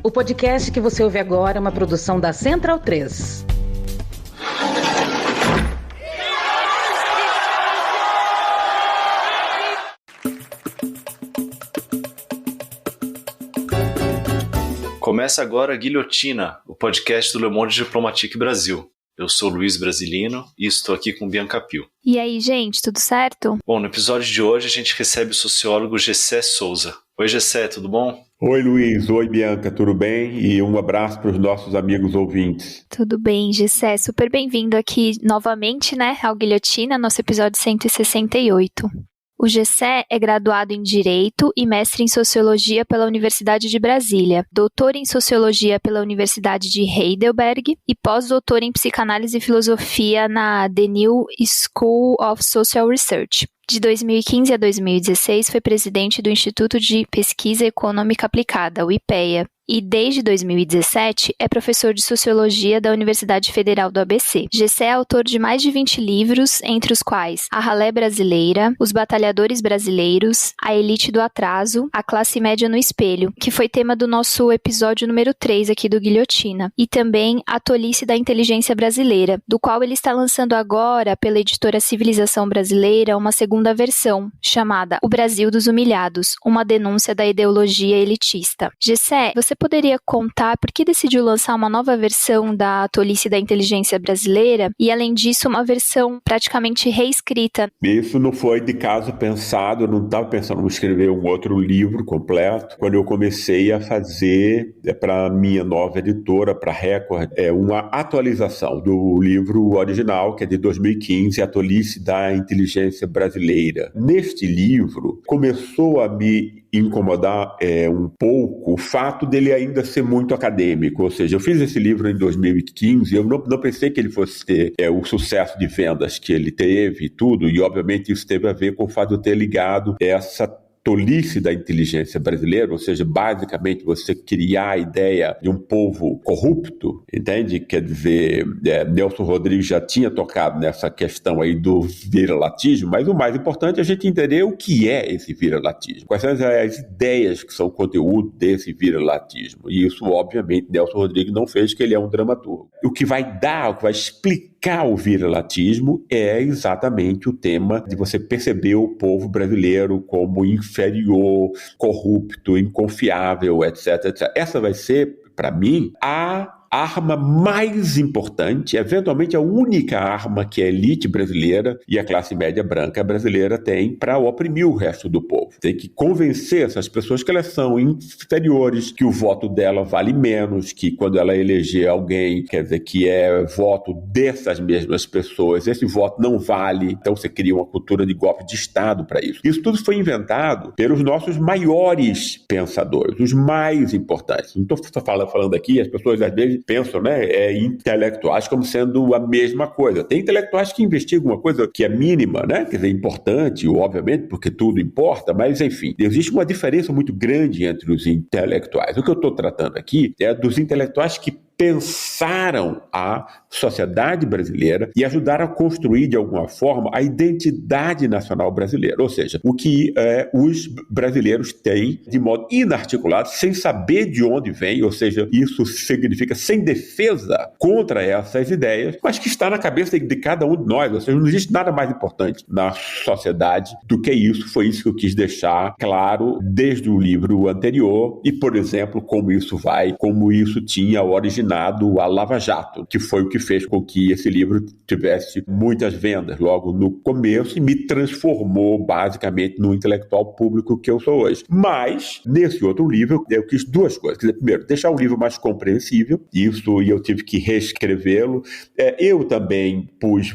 O podcast que você ouve agora é uma produção da Central 3. Começa agora a Guilhotina, o podcast do Le Monde Diplomatique Brasil. Eu sou Luiz Brasilino e estou aqui com Bianca Pio. E aí, gente, tudo certo? Bom, no episódio de hoje a gente recebe o sociólogo Gessé Souza. Oi, Gessé, tudo bom? Oi, Luiz. Oi, Bianca. Tudo bem? E um abraço para os nossos amigos ouvintes. Tudo bem, Gessé. Super bem-vindo aqui novamente, ao Guilhotina, nosso episódio 168. O Gessé é graduado em Direito e mestre em Sociologia pela Universidade de Brasília, doutor em Sociologia pela Universidade de Heidelberg e pós-doutor em Psicanálise e Filosofia na The New School of Social Research. De 2015 a 2016, foi presidente do Instituto de Pesquisa Econômica Aplicada, o IPEA, e desde 2017 é professor de Sociologia da Universidade Federal do ABC. Gessé é autor de mais de 20 livros, entre os quais A Ralé Brasileira, Os Batalhadores Brasileiros, A Elite do Atraso, A Classe Média no Espelho, que foi tema do nosso episódio número 3 aqui do Guilhotina, e também A Tolice da Inteligência Brasileira, do qual ele está lançando agora, pela editora Civilização Brasileira, uma segunda versão, chamada O Brasil dos Humilhados, uma denúncia da ideologia elitista. Gessé, você poderia contar por que decidiu lançar uma nova versão da Tolice da Inteligência Brasileira e, além disso, uma versão praticamente reescrita? Isso não foi de caso pensado, eu não estava pensando em escrever um outro livro completo. Quando eu comecei a fazer para a minha nova editora, para a Record, uma atualização do livro original, que é de 2015, A Tolice da Inteligência Brasileira. Neste livro, começou a me incomodar um pouco o fato dele ainda ser muito acadêmico, ou seja, eu fiz esse livro em 2015, eu não pensei que ele fosse ter o sucesso de vendas que ele teve e tudo, e obviamente isso teve a ver com o fato de eu ter ligado essa tolice da inteligência brasileira, ou seja, basicamente você criar a ideia de um povo corrupto, entende? Quer dizer, Nelson Rodrigues já tinha tocado nessa questão aí do viralatismo, mas o mais importante é a gente entender o que é esse viralatismo, quais são as ideias que são conteúdo desse viralatismo, e isso, obviamente, Nelson Rodrigues não fez, que ele é um dramaturgo. O que vai explicar o viralatismo é exatamente o tema de você perceber o povo brasileiro como inferior, corrupto, inconfiável, etc, etc. Essa vai ser, para mim, a arma mais importante, eventualmente a única arma que a elite brasileira e a classe média branca brasileira tem para oprimir o resto do povo. Tem que convencer essas pessoas que elas são inferiores, que o voto dela vale menos, que quando ela eleger alguém, quer dizer, que é voto dessas mesmas pessoas, esse voto não vale, então você cria uma cultura de golpe de Estado para isso. Isso tudo foi inventado pelos nossos maiores pensadores, os mais importantes. Não estou falando aqui, as pessoas às vezes pensam, intelectuais como sendo a mesma coisa. Tem intelectuais que investigam uma coisa que é mínima, quer dizer, importante, obviamente, porque tudo importa, mas, enfim, existe uma diferença muito grande entre os intelectuais. O que eu estou tratando aqui é dos intelectuais que pensaram a sociedade brasileira e ajudaram a construir, de alguma forma, a identidade nacional brasileira. Ou seja, o que os brasileiros têm de modo inarticulado, sem saber de onde vem, ou seja, isso significa sem defesa contra essas ideias, mas que está na cabeça de cada um de nós. Ou seja, não existe nada mais importante na sociedade do que isso. Foi isso que eu quis deixar claro desde o livro anterior e, por exemplo, como isso tinha originado a Lava Jato, que foi o que fez com que esse livro tivesse muitas vendas logo no começo e me transformou basicamente no intelectual público que eu sou hoje. Mas, nesse outro livro, eu quis duas coisas. Quer dizer, primeiro, deixar o livro mais compreensível, isso, e eu tive que reescrevê-lo. Eu também pus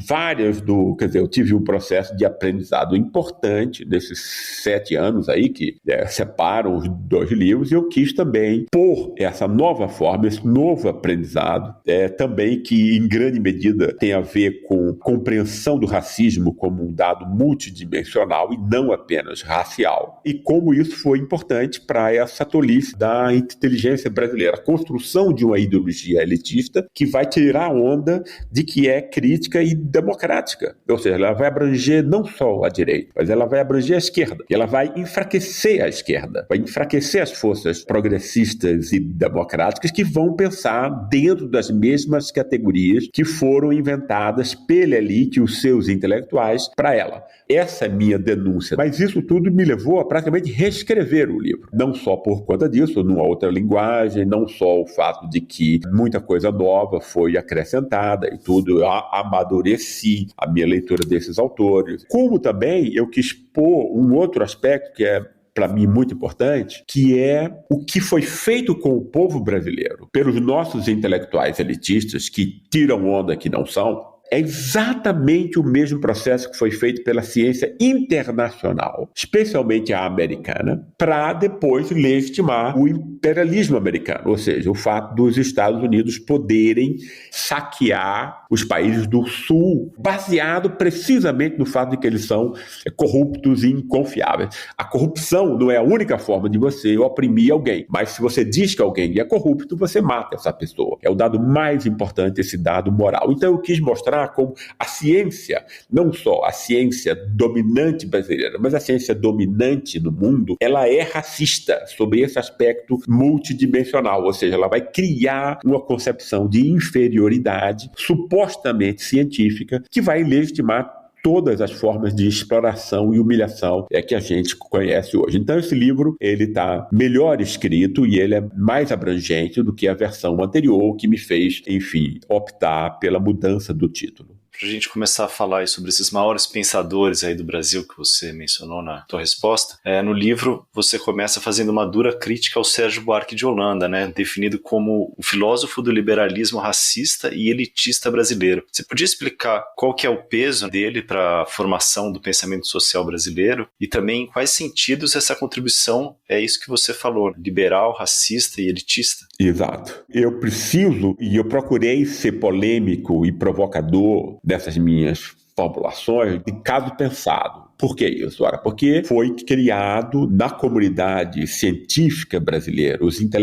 eu tive um processo de aprendizado importante nesses 7 anos aí que separam os dois livros, e eu quis também pôr essa nova forma, esse novo aprendizado, também que em grande medida tem a ver com compreensão do racismo como um dado multidimensional e não apenas racial, e como isso foi importante para essa tolice da inteligência brasileira, a construção de uma ideologia elitista que vai tirar a onda de que é crítica e democrática, ou seja, ela vai abranger não só a direita, mas ela vai abranger a esquerda, e ela vai enfraquecer a esquerda, vai enfraquecer as forças progressistas e democráticas que vão pensar dentro das mesmas categorias que foram inventadas pela elite e os seus intelectuais para ela. Essa é minha denúncia. Mas isso tudo me levou a praticamente reescrever o livro. Não só por conta disso, numa outra linguagem, não só o fato de que muita coisa nova foi acrescentada e tudo, eu amadureci a minha leitura desses autores. Como também eu quis pôr um outro aspecto que é para mim muito importante, que é o que foi feito com o povo brasileiro pelos nossos intelectuais elitistas que tiram onda que não são. É exatamente o mesmo processo que foi feito pela ciência internacional, especialmente a americana, para depois legitimar o imperialismo americano, ou seja, o fato dos Estados Unidos poderem saquear os países do Sul, baseado precisamente no fato de que eles são corruptos e inconfiáveis. A corrupção não é a única forma de você oprimir alguém, mas se você diz que alguém é corrupto, você mata essa pessoa. É o dado mais importante, esse dado moral. Então eu quis mostrar como a ciência, não só a ciência dominante brasileira, mas a ciência dominante no mundo, ela é racista sobre esse aspecto multidimensional, ou seja, ela vai criar uma concepção de inferioridade supostamente científica que vai legitimar todas as formas de exploração e humilhação que a gente conhece hoje. Então esse livro, ele está melhor escrito e ele é mais abrangente do que a versão anterior, que me fez, enfim, optar pela mudança do título. Para a gente começar a falar aí sobre esses maiores pensadores aí do Brasil que você mencionou na tua resposta, no livro você começa fazendo uma dura crítica ao Sérgio Buarque de Holanda, né, definido como o filósofo do liberalismo racista e elitista brasileiro. Você podia explicar qual que é o peso dele para a formação do pensamento social brasileiro e também em quais sentidos essa contribuição é isso que você falou, liberal, racista e elitista? Exato. Eu preciso, e eu procurei ser polêmico e provocador dessas minhas formulações de caso pensado. Por que isso? Ora, porque foi criado na comunidade científica brasileira,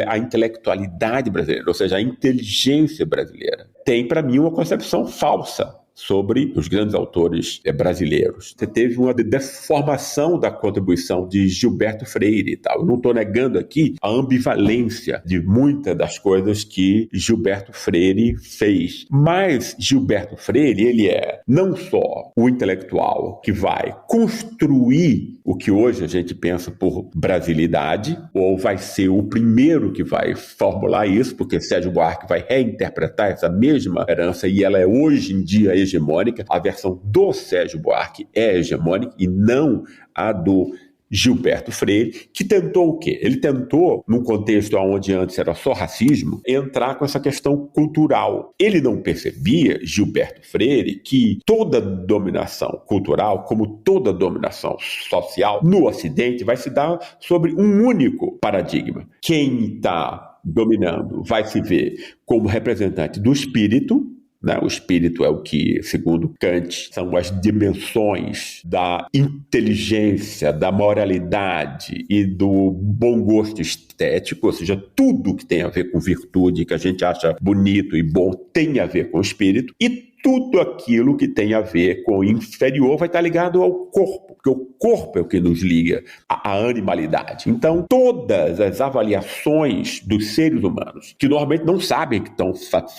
a intelectualidade brasileira, ou seja, a inteligência brasileira, tem para mim uma concepção falsa sobre os grandes autores brasileiros. Você teve uma deformação da contribuição de Gilberto Freire e tal. Eu não estou negando aqui a ambivalência de muitas das coisas que Gilberto Freire fez. Mas Gilberto Freire, ele é não só o intelectual que vai construir o que hoje a gente pensa por brasilidade, ou vai ser o primeiro que vai formular isso, porque Sérgio Buarque vai reinterpretar essa mesma herança e ela é hoje em dia hegemônica. A versão do Sérgio Buarque é hegemônica e não a do Gilberto Freire, que tentou o quê? Ele tentou, num contexto onde antes era só racismo, entrar com essa questão cultural. Ele não percebia, Gilberto Freire, que toda dominação cultural, como toda dominação social no Ocidente, vai se dar sobre um único paradigma. Quem está dominando vai se ver como representante do espírito. O espírito é o que, segundo Kant, são as dimensões da inteligência, da moralidade e do bom gosto estético, ou seja, tudo que tem a ver com virtude, que a gente acha bonito e bom, tem a ver com o espírito, e tudo aquilo que tem a ver com o inferior vai estar ligado ao corpo, porque o corpo é o que nos liga à animalidade. Então, todas as avaliações dos seres humanos, que normalmente não sabem que estão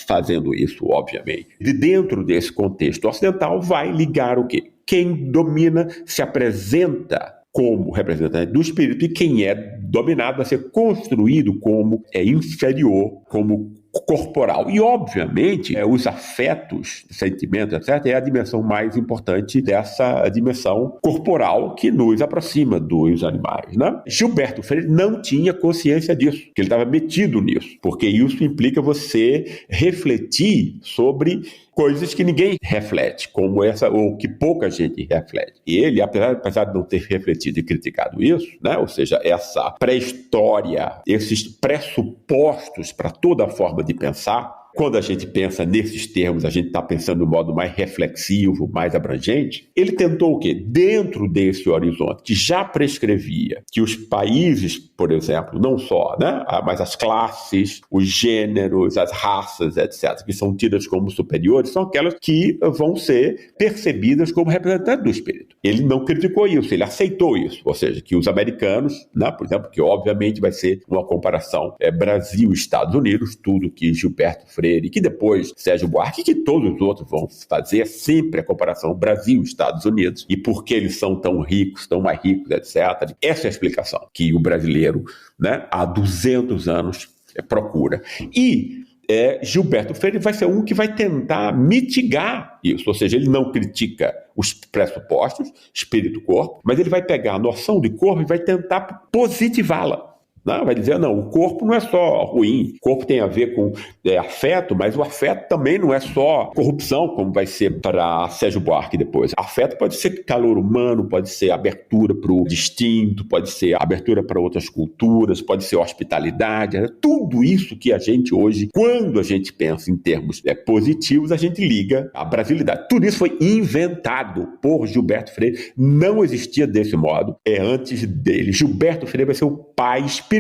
fazendo isso, obviamente, de dentro desse contexto ocidental, vai ligar o quê? Quem domina se apresenta como representante do espírito e quem é dominado vai ser construído como inferior, como corporal. E, obviamente, os afetos, sentimentos, etc., é a dimensão mais importante dessa dimensão corporal que nos aproxima dos animais, né? Gilberto Freire não tinha consciência disso, que ele estava metido nisso, porque isso implica você refletir sobre coisas que ninguém reflete, como essa, ou que pouca gente reflete. E ele, apesar de não ter refletido e criticado isso, né, ou seja, essa pré-história, esses pressupostos para toda forma de pensar. Quando a gente pensa nesses termos, a gente está pensando de um modo mais reflexivo, mais abrangente. Ele tentou o quê? Dentro desse horizonte, que já prescrevia que os países, por exemplo, não só, né, mas as classes, os gêneros, as raças, etc., que são tidas como superiores, são aquelas que vão ser percebidas como representantes do espírito. Ele não criticou isso, ele aceitou isso. Ou seja, que os americanos, né, por exemplo, que obviamente vai ser uma comparação Brasil e Estados Unidos, tudo que Gilberto Freire e que depois Sérgio Buarque, que todos os outros vão fazer sempre a comparação Brasil e Estados Unidos, e por que eles são tão ricos, tão mais ricos, etc. Essa é a explicação que o brasileiro, né, há 200 anos procura. E Gilberto Freire vai ser um que vai tentar mitigar isso, ou seja, ele não critica os pressupostos, espírito-corpo, mas ele vai pegar a noção de corpo e vai tentar positivá-la. Não, vai dizer, não, o corpo não é só ruim, o corpo tem a ver com afeto, mas o afeto também não é só corrupção, como vai ser para Sérgio Buarque depois. Afeto pode ser calor humano, pode ser abertura para o distinto, pode ser abertura para outras culturas, pode ser hospitalidade, tudo isso que a gente hoje, quando a gente pensa em termos positivos, a gente liga à brasilidade. Tudo isso foi inventado por Gilberto Freire, não existia desse modo, antes dele. Gilberto Freire vai ser o pai espiritual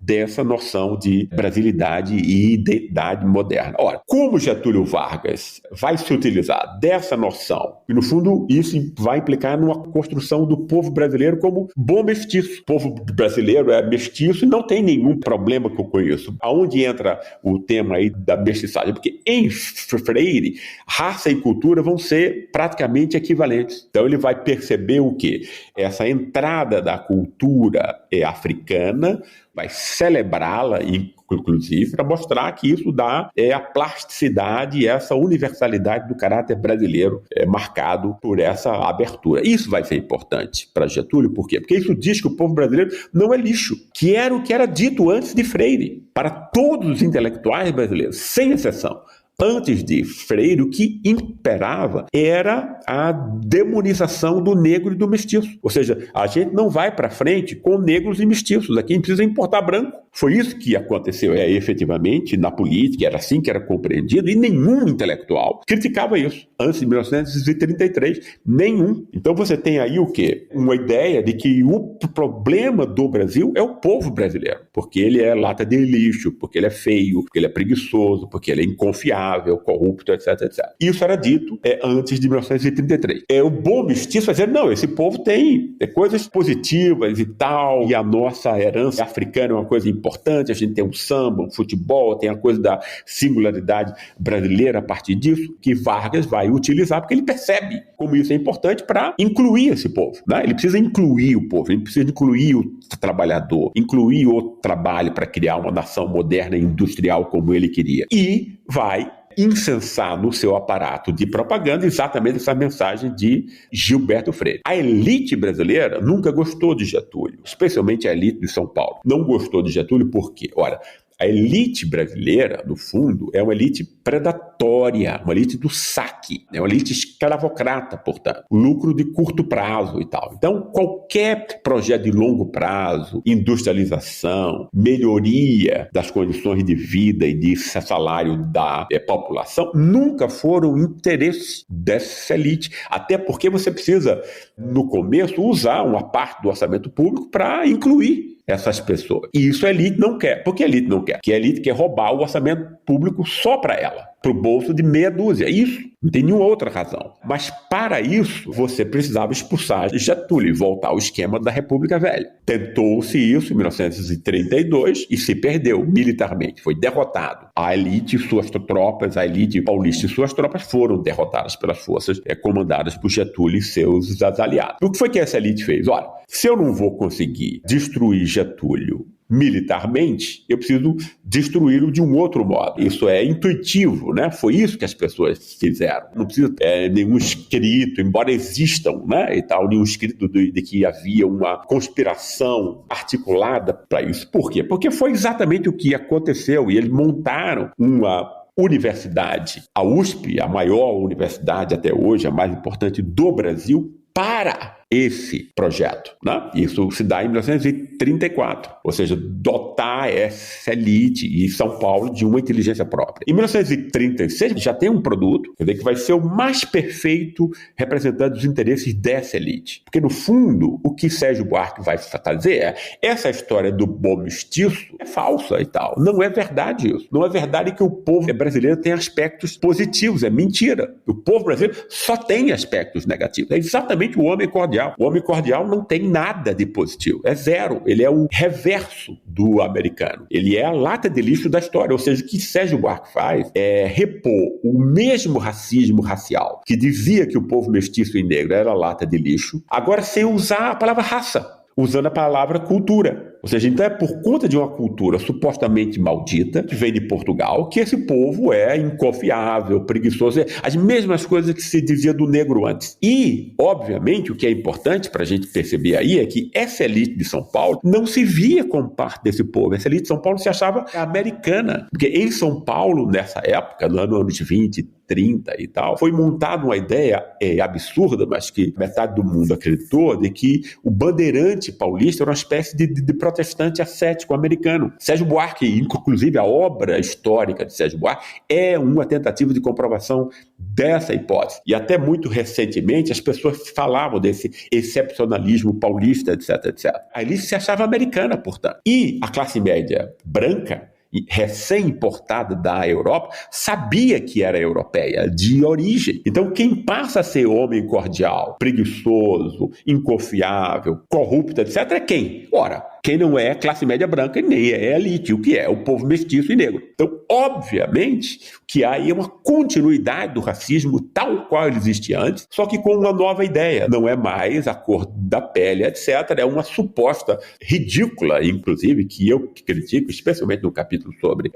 dessa noção de brasilidade e identidade moderna. Ora, como Getúlio Vargas vai se utilizar dessa noção, e no fundo isso vai implicar numa construção do povo brasileiro como bom mestiço. O povo brasileiro é mestiço e não tem nenhum problema que eu conheço. Aonde entra o tema aí da mestiçagem? Porque em Freire, raça e cultura vão ser praticamente equivalentes. Então ele vai perceber o quê? Essa entrada da cultura africana, vai celebrá-la, inclusive, para mostrar que isso dá a plasticidade e essa universalidade do caráter brasileiro marcado por essa abertura. Isso vai ser importante para Getúlio, por quê? Porque isso diz que o povo brasileiro não é lixo, que era o que era dito antes de Freire, para todos os intelectuais brasileiros, sem exceção. Antes de Freire, o que imperava era a demonização do negro e do mestiço. Ou seja, a gente não vai para frente com negros e mestiços. Aqui a gente precisa importar branco. Foi isso que aconteceu efetivamente na política, era assim que era compreendido, e nenhum intelectual criticava isso. Antes de 1933, nenhum. Então você tem aí o quê? Uma ideia de que o problema do Brasil é o povo brasileiro, porque ele é lata de lixo, porque ele é feio, porque ele é preguiçoso, porque ele é inconfiável, corrupto, etc, etc. Isso era dito antes de 1933. O bom mestiço vai dizer, não, esse povo tem coisas positivas e tal, e a nossa herança africana é uma coisa importante, a gente tem um samba, um futebol, tem a coisa da singularidade brasileira a partir disso, que Vargas vai utilizar, porque ele percebe como isso é importante para incluir esse povo, né? Ele precisa incluir o povo, ele precisa incluir o trabalhador, incluir o trabalho para criar uma nação moderna e industrial como ele queria. E vai incensar no seu aparato de propaganda exatamente essa mensagem de Gilberto Freire. A elite brasileira nunca gostou de Getúlio, especialmente a elite de São Paulo. Não gostou de Getúlio por quê? Ora, a elite brasileira, no fundo, é uma elite predatória, uma elite do saque, é uma elite escravocrata, portanto, lucro de curto prazo e tal. Então, qualquer projeto de longo prazo, industrialização, melhoria das condições de vida e de salário da população, nunca foram interesse dessa elite, até porque você precisa, no começo, usar uma parte do orçamento público para incluir essas pessoas. E isso a elite não quer. Por que a elite não quer? Porque a elite quer roubar o orçamento público só para ela, para o bolso de meia dúzia. Isso, não tem nenhuma outra razão. Mas para isso, você precisava expulsar Getúlio e voltar ao esquema da República Velha. Tentou-se isso em 1932 e se perdeu militarmente. Foi derrotado. A elite e suas tropas, a elite paulista e suas tropas foram derrotadas pelas forças comandadas por Getúlio e seus aliados. O que foi que essa elite fez? Olha, se eu não vou conseguir destruir Getúlio militarmente, eu preciso destruí-lo de um outro modo. Isso é intuitivo, né? Foi isso que as pessoas fizeram. Não precisa nenhum escrito, embora existam, né, e tal, nenhum escrito de que havia uma conspiração articulada para isso. Por quê? Porque foi exatamente o que aconteceu e eles montaram uma universidade, a USP, a maior universidade até hoje, a mais importante do Brasil, para esse projeto, né? Isso se dá em 1934, ou seja, dotar essa elite e São Paulo de uma inteligência própria. Em 1936 já tem um produto, quer dizer, que vai ser o mais perfeito representante dos interesses dessa elite. Porque, no fundo, o que Sérgio Buarque vai fazer é, essa história do bom mestiço é falsa e tal. Não é verdade isso. Não é verdade que o povo brasileiro tem aspectos positivos, é mentira. O povo brasileiro só tem aspectos negativos. É exatamente o homem cordial. O homem cordial não tem nada de positivo, é zero. Ele é o reverso do americano. Ele é a lata de lixo da história. Ou seja, o que Sérgio Buarque faz é repor o mesmo racismo racial que dizia que o povo mestiço e negro era lata de lixo, agora sem usar a palavra raça, usando a palavra cultura. Ou seja, então é por conta de uma cultura supostamente maldita, que vem de Portugal, que esse povo é inconfiável, preguiçoso, as mesmas coisas que se dizia do negro antes. E, obviamente, o que é importante para a gente perceber aí é que essa elite de São Paulo não se via como parte desse povo. Essa elite de São Paulo se achava americana. Porque em São Paulo, nessa época, no anos 20, 30 e tal, foi montada uma ideia absurda, mas que metade do mundo acreditou, de que o bandeirante paulista era uma espécie de protestante ascético americano. Sérgio Buarque, inclusive a obra histórica de Sérgio Buarque, é uma tentativa de comprovação dessa hipótese. E até muito recentemente as pessoas falavam desse excepcionalismo paulista, etc, etc. A elite se achava americana, portanto. E a classe média branca, recém-importada da Europa, sabia que era europeia, de origem. Então, quem passa a ser homem cordial, preguiçoso, inconfiável, corrupto, etc., é quem? Ora, quem não é classe média branca e nem é elite, o que é o povo mestiço e negro. Então, obviamente, que há aí uma continuidade do racismo tal qual ele existia antes, só que com uma nova ideia. Não é mais a cor da pele, etc. É uma suposta ridícula, inclusive, que eu critico, especialmente no capítulo sobre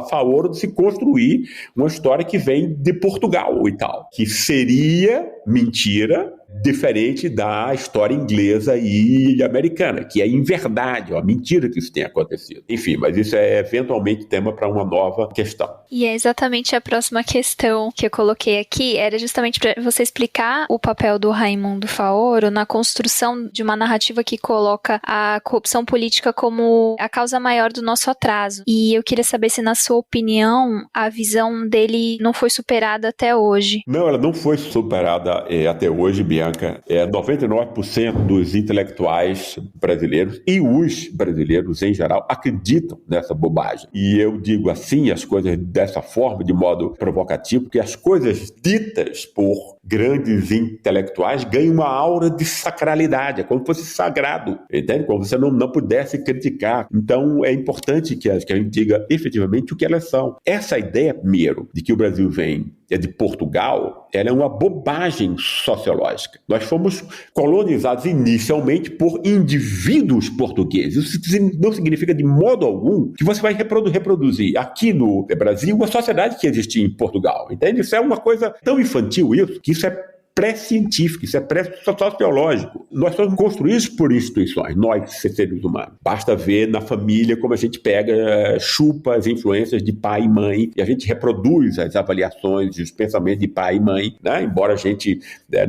favor de se construir uma história que vem de Portugal e tal, que seria mentira, diferente da história inglesa e americana, que é inverdade, é uma mentira que isso tenha acontecido. Enfim, mas isso é eventualmente tema para uma nova questão. E é exatamente a próxima questão que eu coloquei aqui, era justamente para você explicar o papel do Raimundo Faoro na construção de uma narrativa que coloca a corrupção política como a causa maior do nosso atraso. E eu queria saber se, na sua opinião, a visão dele não foi superada até hoje. Não, ela não foi superada até hoje, Bianca. 99% dos intelectuais brasileiros e os brasileiros em geral acreditam nessa bobagem. E eu digo assim as coisas dessa forma, de modo provocativo, porque as coisas ditas por grandes intelectuais ganham uma aura de sacralidade, é como se fosse sagrado, entende? Como se você não pudesse criticar. Então é importante que a gente diga efetivamente o que elas são. Essa ideia, primeiro, de que o Brasil vem de Portugal, ela é uma bobagem sociológica. Nós fomos colonizados inicialmente por indivíduos portugueses. Isso não significa de modo algum que você vai reproduzir aqui no Brasil uma sociedade que existia em Portugal, entende? Isso é uma coisa tão infantil isso, que isso é pré-científico, isso é pré-sociológico. Nós somos construídos por instituições, nós, seres humanos. Basta ver na família como a gente pega, chupa as influências de pai e mãe, e a gente reproduz as avaliações e os pensamentos de pai e mãe, né? Embora a gente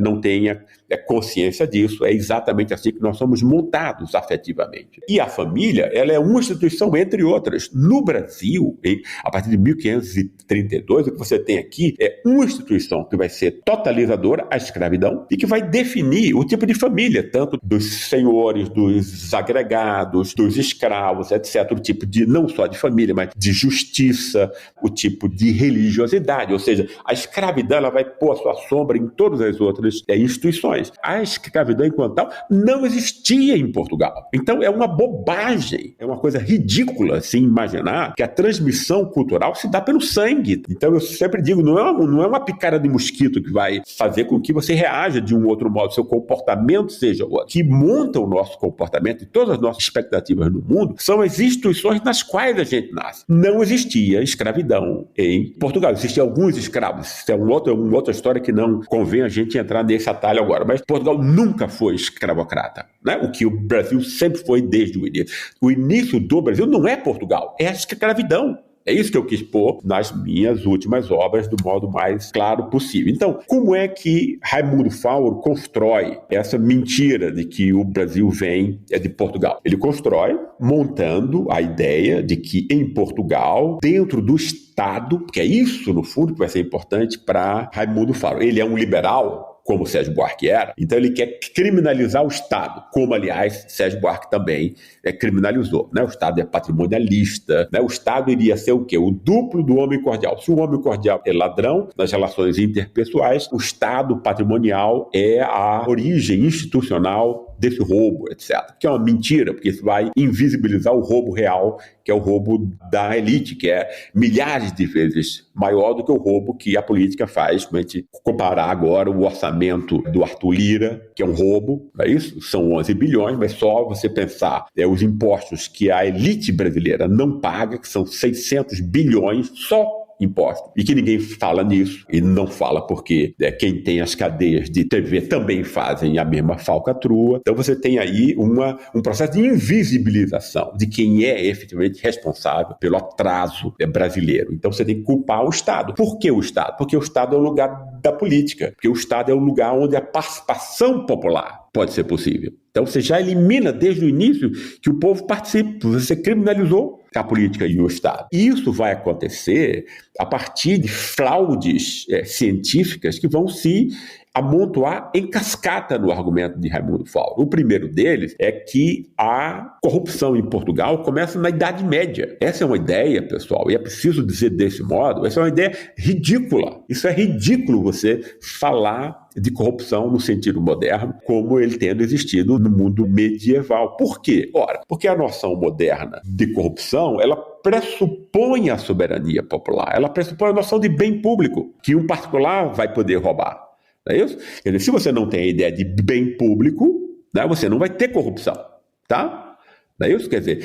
não tenha consciência disso, é exatamente assim que nós somos montados afetivamente. E a família, ela é uma instituição entre outras. No Brasil, a partir de 1532, o que você tem aqui é uma instituição que vai ser totalizadora, a escravidão, e que vai definir o tipo de família, tanto dos senhores, dos agregados, dos escravos, etc. O tipo de, não só de família, mas de justiça, o tipo de religiosidade. Ou seja, a escravidão ela vai pôr a sua sombra em todas as outras instituições. A escravidão, enquanto tal, não existia em Portugal. Então, é uma bobagem, é uma coisa ridícula, assim, imaginar que a transmissão cultural se dá pelo sangue. Então, eu sempre digo, não é uma picada de mosquito que vai fazer com que você reaja de um outro modo, seu comportamento seja outro. Que monta o nosso comportamento e todas as nossas expectativas no mundo são as instituições nas quais a gente nasce. Não existia escravidão em Portugal. Existiam alguns escravos. Isso é uma outra história que não convém a gente entrar nesse atalho agora. Mas Portugal nunca foi escravocrata, né? O que o Brasil sempre foi desde o início. O início do Brasil não é Portugal, é a escravidão. É isso que eu quis pôr nas minhas últimas obras do modo mais claro possível. Então, como é que Raimundo Fauro constrói essa mentira de que o Brasil vem de Portugal? Ele constrói montando a ideia de que em Portugal, dentro do Estado, porque é isso, no fundo, que vai ser importante para Raimundo Fauro. Ele é um liberal, como Sérgio Buarque era, então ele quer criminalizar o Estado, como, aliás, Sérgio Buarque também criminalizou. Né? O Estado é patrimonialista, né? O Estado iria ser o quê? O duplo do homem cordial. Se o homem cordial é ladrão nas relações interpessoais, o Estado patrimonial é a origem institucional desse roubo, etc. Que é uma mentira, porque isso vai invisibilizar o roubo real, que é o roubo da elite, que é milhares de vezes maior do que o roubo que a política faz. Se a gente comparar agora o orçamento do Arthur Lira, que é um roubo, não é isso? São 11 bilhões, mas só você pensar os impostos que a elite brasileira não paga, que são 600 bilhões só impostos, e que ninguém fala nisso, e não fala porque quem tem as cadeias de TV também fazem a mesma falcatrua. Então você tem aí um processo de invisibilização de quem é efetivamente responsável pelo atraso brasileiro. Então você tem que culpar o Estado. Por que o Estado? Porque o Estado é o lugar da política, porque o Estado é o lugar onde a participação popular pode ser possível. Então você já elimina desde o início que o povo participe, você criminalizou a política e o Estado. E isso vai acontecer a partir de fraudes científicas que vão se amontoar em cascata no argumento de Raimundo Fauro. O primeiro deles é que a corrupção em Portugal começa na Idade Média. Essa é uma ideia, pessoal, e é preciso dizer desse modo, essa é uma ideia ridícula. Isso é ridículo você falar de corrupção no sentido moderno, como ele tendo existido no mundo medieval. Por quê? Ora, porque a noção moderna de corrupção, ela pressupõe a soberania popular, ela pressupõe a noção de bem público, que um particular vai poder roubar. Não é isso? Quer dizer, se você não tem a ideia de bem público, né, você não vai ter corrupção, tá? Não é isso? Quer dizer,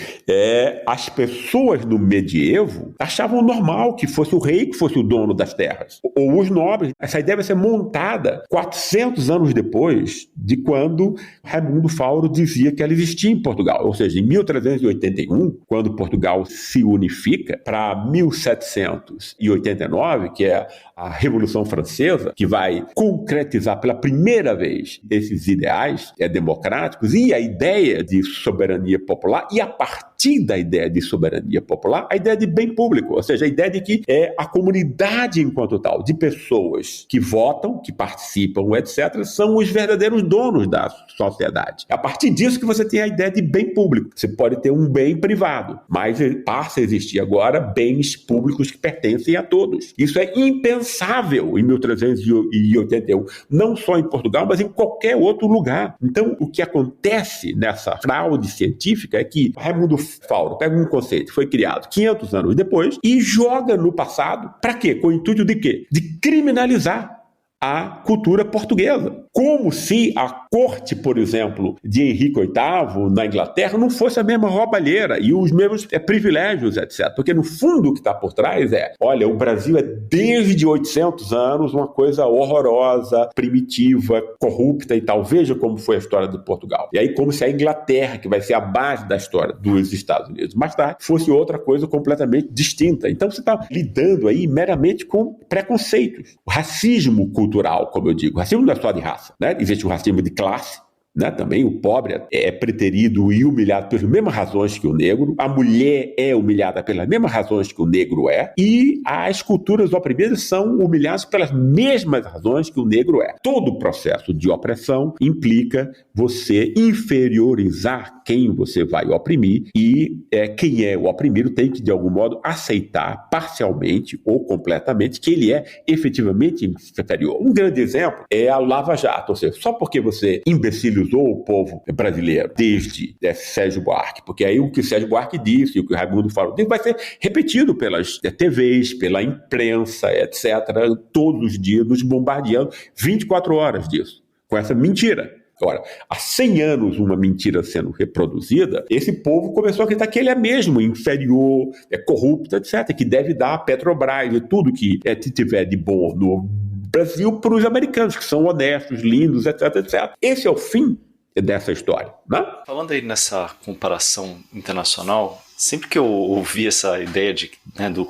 as pessoas no medievo achavam normal que fosse o rei que fosse o dono das terras, ou os nobres. Essa ideia vai ser montada 400 anos depois de quando Raimundo Fauro dizia que ela existia em Portugal. Ou seja, em 1381, quando Portugal se unifica, para 1789, que é a Revolução Francesa, que vai concretizar pela primeira vez esses ideais democráticos e a ideia de soberania popular, e a partir da ideia de soberania popular, a ideia de bem público, ou seja, a ideia de que a comunidade enquanto tal, de pessoas que votam, que participam, etc., são os verdadeiros donos da sociedade. É a partir disso que você tem a ideia de bem público. Você pode ter um bem privado, mas passa a existir agora bens públicos que pertencem a todos. Isso é impensável em 1381, não só em Portugal, mas em qualquer outro lugar. Então, o que acontece nessa fraude científica é que Raimundo Fauro pega um conceito que foi criado 500 anos depois e joga no passado. Para quê? Com o intuito de quê? De criminalizar a cultura portuguesa. Como se a corte, por exemplo, de Henrique VIII na Inglaterra não fosse a mesma roubalheira e os mesmos privilégios, etc. Porque, no fundo, o que está por trás olha, o Brasil é desde 800 anos uma coisa horrorosa, primitiva, corrupta e tal. Veja como foi a história de Portugal. E aí, como se a Inglaterra, que vai ser a base da história dos Estados Unidos mais tarde, fosse outra coisa completamente distinta. Então, você está lidando aí meramente com preconceitos. O racismo cultural, como eu digo. O racismo não é só de raça. Né? Existe o racismo de classe, né? Também o pobre é preterido e humilhado pelas mesmas razões que o negro, a mulher é humilhada pelas mesmas razões que o negro é, e as culturas oprimidas são humilhadas pelas mesmas razões que o negro é. Todo o processo de opressão implica você inferiorizar quem você vai oprimir, e quem é o oprimido tem que, de algum modo, aceitar parcialmente ou completamente que ele é efetivamente inferior. Um grande exemplo é a Lava Jato, ou seja, só porque você imbecilizou o povo brasileiro desde Sérgio Buarque, porque aí o que Sérgio Buarque disse e o que Raimundo Fauro disse vai ser repetido pelas TVs, pela imprensa, etc., todos os dias, nos bombardeando 24 horas disso, com essa mentira. Agora, há 100 anos uma mentira sendo reproduzida, esse povo começou a acreditar que ele é mesmo inferior, corrupto, etc., que deve dar a Petrobras e tudo que tiver de bom no Brasil para os americanos, que são honestos, lindos, etc., etc. Esse é o fim dessa história, né? Falando aí nessa comparação internacional, Sempre que eu ouvi essa ideia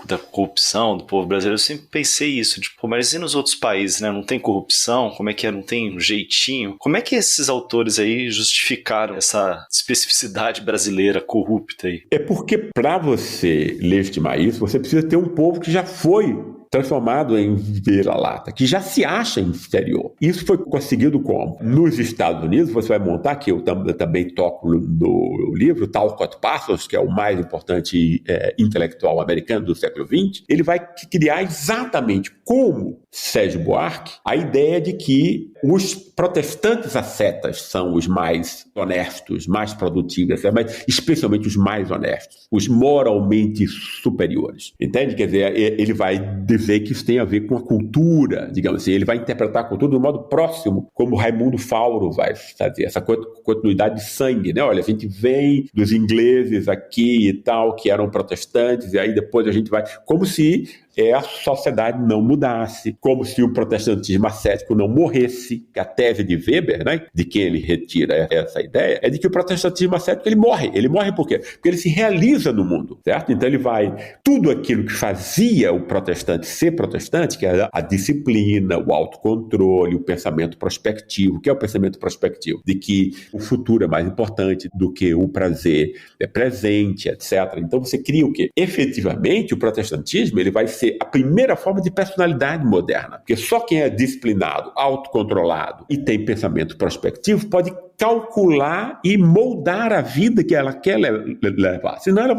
da corrupção do povo brasileiro, eu sempre pensei isso, mas e nos outros países, né? Não tem corrupção? Como é que é? Não tem um jeitinho? Como é que esses autores aí justificaram essa especificidade brasileira corrupta aí? É porque para você legitimar isso, você precisa ter um povo que já foi transformado em vira-lata, que já se acha inferior. Isso foi conseguido como? Nos Estados Unidos, você vai montar, que eu também toco no livro, Talcott Parsons, que é o mais importante intelectual americano do século XX, ele vai criar exatamente como Sérgio Buarque a ideia de que os protestantes ascetas são os mais honestos, mais produtivos, mas especialmente os mais honestos, os moralmente superiores. Entende? Quer dizer, ele vai dizer que isso tem a ver com a cultura, digamos assim. Ele vai interpretar a cultura de um modo próximo, como Raimundo Fauro vai fazer, essa continuidade de sangue, né? Olha, a gente vem dos ingleses aqui e tal, que eram protestantes, e aí depois a gente vai... Como se a sociedade não mudasse, como se o protestantismo ascético não morresse. A tese de Weber, né, de quem ele retira essa ideia, é de que o protestantismo ascético ele morre. Ele morre por quê? Porque ele se realiza no mundo, certo? Então ele vai... Tudo aquilo que fazia o protestante ser protestante, que é a disciplina, o autocontrole, o pensamento prospectivo. O que é o pensamento prospectivo? De que o futuro é mais importante do que o prazer presente, etc. Então você cria o quê? Efetivamente, o protestantismo ele vai ser a primeira forma de personalidade moderna. Porque só quem é disciplinado, autocontrolado e tem pensamento prospectivo pode calcular e moldar a vida que ela quer levar. Senão ela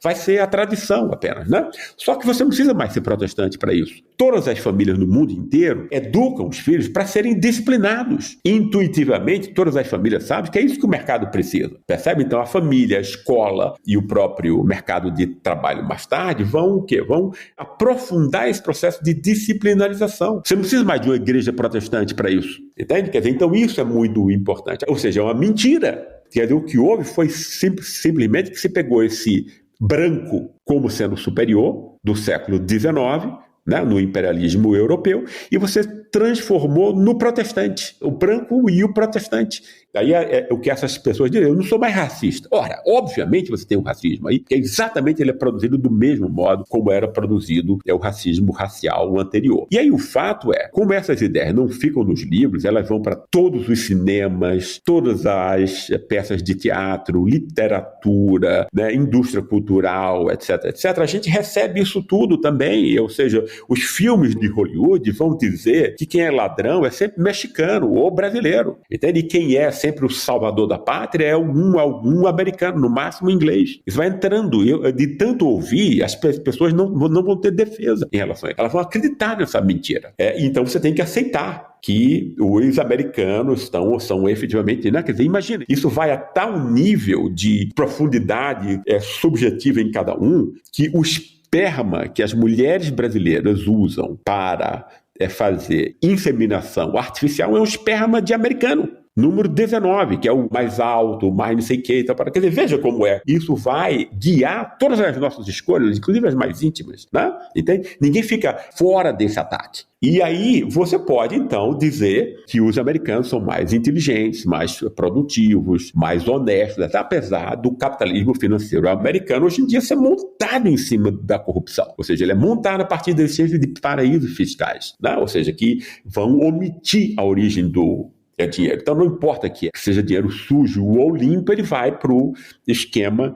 vai ser a tradição apenas, né? Só que você não precisa mais ser protestante para isso. Todas as famílias no mundo inteiro educam os filhos para serem disciplinados. Intuitivamente, todas as famílias sabem que é isso que o mercado precisa. Percebe? Então, a família, a escola e o próprio mercado de trabalho mais tarde vão o quê? Vão aprofundar esse processo de disciplinarização. Você não precisa mais de uma igreja protestante para isso. Entende? Quer dizer, então isso é muito importante. Ou seja, é uma mentira. Quer dizer, o que houve foi simplesmente que se pegou esse branco como sendo superior do século XIX, né, no imperialismo europeu, e você transformou no protestante, o branco e o protestante. Aí é o que essas pessoas dizem, eu não sou mais racista. Ora, obviamente você tem um racismo aí, que exatamente ele é produzido do mesmo modo como era produzido o racismo racial anterior. E aí o fato é, como essas ideias não ficam nos livros, elas vão para todos os cinemas, todas as peças de teatro, literatura, né, indústria cultural, etc, etc. A gente recebe isso tudo também, ou seja, os filmes de Hollywood vão dizer que quem é ladrão é sempre mexicano ou brasileiro. Entende? E quem é sempre o salvador da pátria é algum americano, no máximo inglês. Isso vai entrando. De tanto ouvir, as pessoas não vão ter defesa em relação a isso. Elas vão acreditar nessa mentira. Então você tem que aceitar que os americanos são efetivamente... Né? Quer dizer, imagina, isso vai a tal nível de profundidade subjetiva em cada um que o esperma que as mulheres brasileiras usam para fazer inseminação artificial é um esperma de americano. Número 19, que é o mais alto, o mais não sei o que. Então, quer dizer, veja como é. Isso vai guiar todas as nossas escolhas, inclusive as mais íntimas. Né? Entende? Ninguém fica fora desse ataque. E aí você pode, então, dizer que os americanos são mais inteligentes, mais produtivos, mais honestos, apesar do capitalismo financeiro americano hoje em dia ser montado em cima da corrupção. Ou seja, ele é montado a partir da existência de paraísos fiscais. Né? Ou seja, que vão omitir a origem do dinheiro. Então não importa que seja dinheiro sujo ou limpo, ele vai para o esquema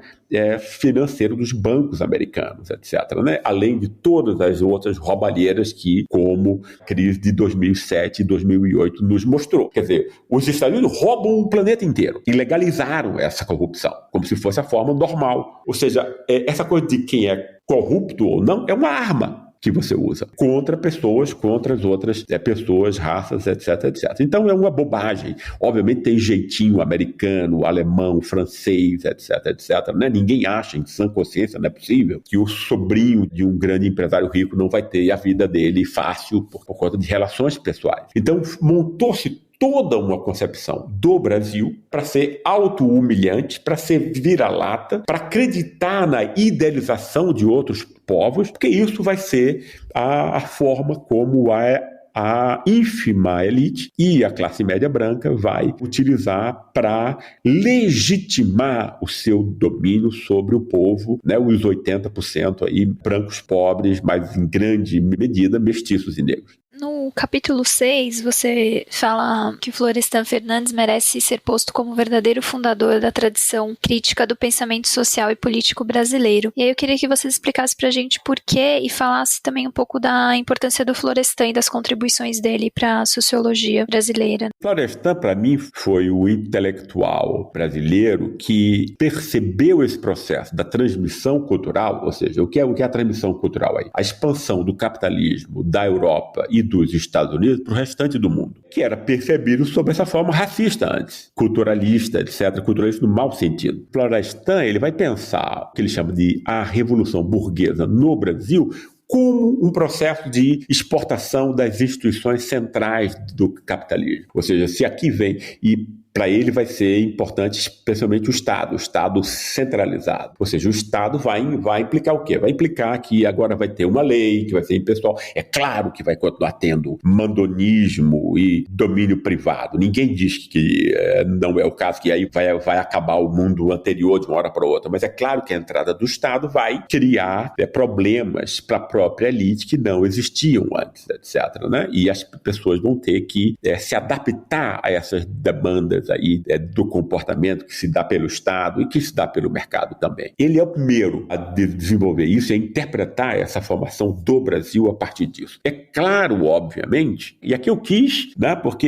financeiro dos bancos americanos, etc. Né? Além de todas as outras roubalheiras que, como a crise de 2007 e 2008 nos mostrou. Quer dizer, os Estados Unidos roubam o planeta inteiro e legalizaram essa corrupção, como se fosse a forma normal. Ou seja, essa coisa de quem é corrupto ou não é uma arma que você usa contra pessoas, contra as outras pessoas, raças, etc, etc. Então é uma bobagem. Obviamente tem jeitinho americano, alemão, francês, etc, etc. Né? Ninguém acha em sã consciência, não é possível, que o sobrinho de um grande empresário rico não vai ter a vida dele fácil por conta de relações pessoais. Então montou-se toda uma concepção do Brasil para ser auto-humilhante, para ser vira-lata, para acreditar na idealização de outros povos, porque isso vai ser a forma como a a ínfima elite e a classe média branca vai utilizar para legitimar o seu domínio sobre o povo, né, os 80% aí brancos pobres, mas em grande medida mestiços e negros. No capítulo 6, você fala que Florestan Fernandes merece ser posto como verdadeiro fundador da tradição crítica do pensamento social e político brasileiro. E aí eu queria que você explicasse pra gente por quê e falasse também um pouco da importância do Florestan e das contribuições dele para a sociologia brasileira. Florestan, para mim, foi o intelectual brasileiro que percebeu esse processo da transmissão cultural, ou seja, o que é a transmissão cultural aí? A expansão do capitalismo da Europa e dos Estados Unidos para o restante do mundo, que era percebido sob essa forma racista antes, culturalista, etc., culturalista no mau sentido. Florestan, ele vai pensar o que ele chama de a Revolução Burguesa no Brasil como um processo de exportação das instituições centrais do capitalismo. Ou seja, se aqui vem e para ele vai ser importante especialmente o Estado centralizado. Ou seja, o Estado vai implicar o quê? Vai implicar que agora vai ter uma lei, que vai ser impessoal. É claro que vai continuar tendo mandonismo e domínio privado. Ninguém diz que não é o caso, que aí vai acabar o mundo anterior de uma hora para outra. Mas é claro que a entrada do Estado vai criar problemas para a própria elite que não existiam antes, etc., né? E as pessoas vão ter que se adaptar a essas demandas aí do comportamento que se dá pelo Estado e que se dá pelo mercado também. Ele é o primeiro a desenvolver isso e a interpretar essa formação do Brasil a partir disso. É claro, obviamente, e aqui eu quis, né, porque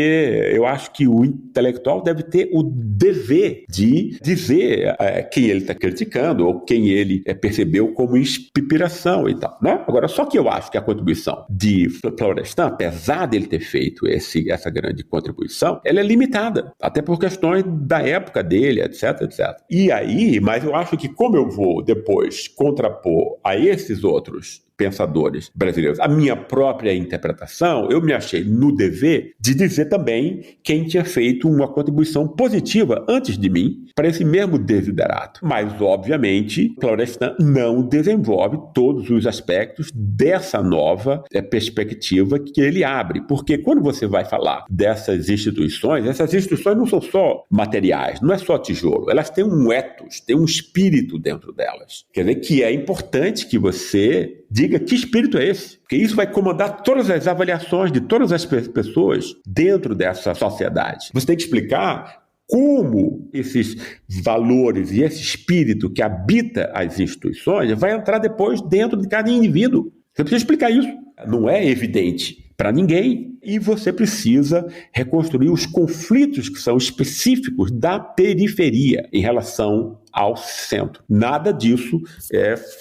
eu acho que o intelectual deve ter o dever de dizer quem ele está criticando ou quem ele percebeu como inspiração e tal, né? Agora, só que eu acho que a contribuição de Florestan, apesar dele ter feito essa grande contribuição, ela é limitada, até por questões da época dele, etc, etc. E aí, mas eu acho que como eu vou depois contrapor a esses outros pensadores brasileiros a minha própria interpretação, eu me achei no dever de dizer também quem tinha feito uma contribuição positiva antes de mim para esse mesmo desiderato. Mas, obviamente, Florestan não desenvolve todos os aspectos dessa nova perspectiva que ele abre. Porque quando você vai falar dessas instituições, essas instituições não são só materiais, não é só tijolo, elas têm um ethos, têm um espírito dentro delas. Quer dizer, que é importante que você diga que espírito é esse, porque isso vai comandar todas as avaliações de todas as pessoas dentro dessa sociedade. Você tem que explicar como esses valores e esse espírito que habita as instituições vai entrar depois dentro de cada indivíduo. Você precisa explicar isso. Não é evidente para ninguém. E você precisa reconstruir os conflitos que são específicos da periferia em relação ao centro. Nada disso